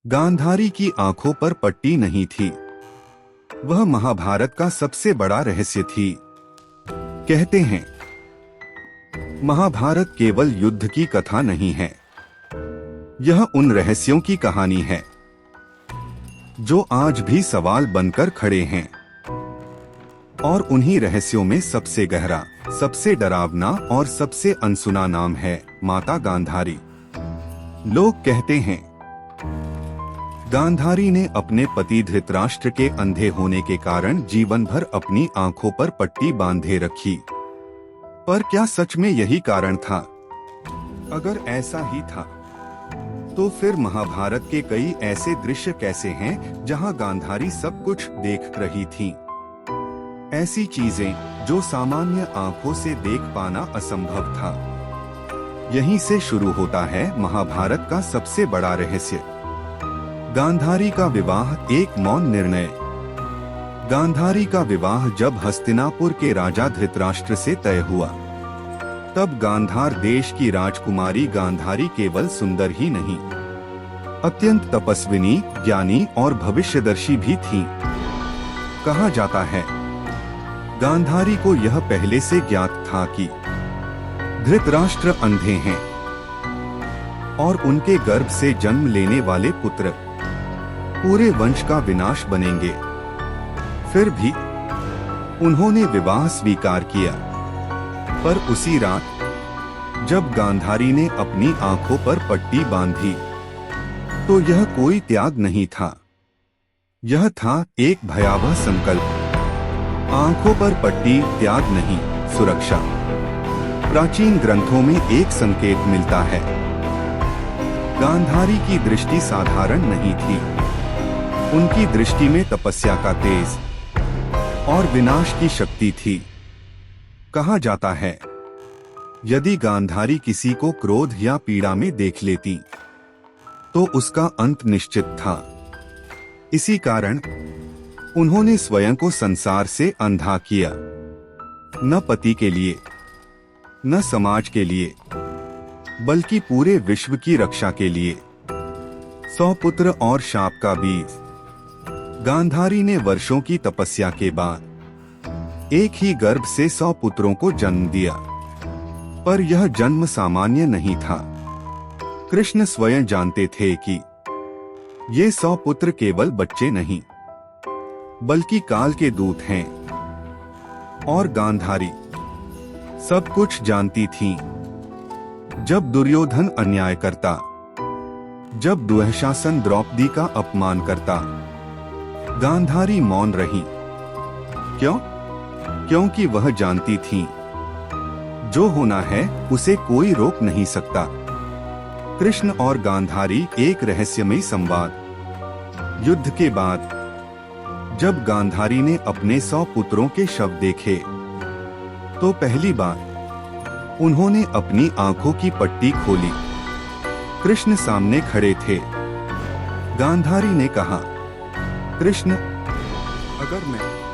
गांधारी की आंखों पर पट्टी नहीं थी। वह महाभारत का सबसे बड़ा रहस्य थी। कहते हैं, महाभारत केवल युद्ध की कथा नहीं है, यह उन रहस्यों की कहानी है जो आज भी सवाल बनकर खड़े हैं। और उन्हीं रहस्यों में सबसे गहरा, सबसे डरावना और सबसे अनसुना नाम है माता गांधारी। लोग कहते हैं, गांधारी ने अपने पति धृतराष्ट्र के अंधे होने के कारण जीवन भर अपनी आंखों पर पट्टी बांधे रखी। पर क्या सच में यही कारण था? अगर ऐसा ही था, तो फिर महाभारत के कई ऐसे दृश्य कैसे हैं जहां गांधारी सब कुछ देख रही थी? ऐसी चीजें जो सामान्य आंखों से देख पाना असंभव था। यहीं से शुरू होता है महाभारत का सबसे बड़ा रहस्य, गांधारी का विवाह एक मौन निर्णय। गांधारी का विवाह जब हस्तिनापुर के राजा धृतराष्ट्र से तय हुआ, तब गांधार देश की राजकुमारी गांधारी केवल सुंदर ही नहीं, अत्यंत तपस्विनी, ज्ञानी और भविष्यदर्शी भी थी। कहा जाता है, गांधारी को यह पहले से ज्ञात था कि धृतराष्ट्र अंधे हैं और उनके गर्भ से जन्म लेने वाले पुत्र पूरे वंश का विनाश बनेंगे। फिर भी उन्होंने विवाह स्वीकार किया। पर उसी रात जब गांधारी ने अपनी आंखों पर पट्टी बांधी, तो यह कोई त्याग नहीं था, यह था एक भयावह संकल्प। आंखों पर पट्टी त्याग नहीं, सुरक्षा। प्राचीन ग्रंथों में एक संकेत मिलता है। गांधारी की दृष्टि साधारण नहीं थी। उनकी दृष्टि में तपस्या का तेज और विनाश की शक्ति थी। कहा जाता है, यदि गांधारी किसी को क्रोध या पीड़ा में देख लेती, तो उसका अंत निश्चित था। इसी कारण उन्होंने स्वयं को संसार से अंधा किया, न पति के लिए, न समाज के लिए, बल्कि पूरे विश्व की रक्षा के लिए। 100 पुत्र और शाप का बीज। गांधारी ने वर्षों की तपस्या के बाद एक ही गर्भ से 100 पुत्रों को जन्म दिया। पर यह जन्म सामान्य नहीं था। कृष्ण स्वयं जानते थे कि ये 100 पुत्र केवल बच्चे नहीं, बल्कि काल के दूत हैं। और गांधारी सब कुछ जानती थी। जब दुर्योधन अन्याय करता, जब दुःशासन द्रौपदी का अपमान करता, गांधारी मौन रही। क्यों? क्योंकि वह जानती थी, जो होना है उसे कोई रोक नहीं सकता। कृष्ण और गांधारी एक रहस्यमयी संवाद। युद्ध के बाद जब गांधारी ने अपने 100 पुत्रों के शव देखे, तो पहली बार उन्होंने अपनी आंखों की पट्टी खोली। कृष्ण सामने खड़े थे। गांधारी ने कहा, कृष्ण, अगर मैं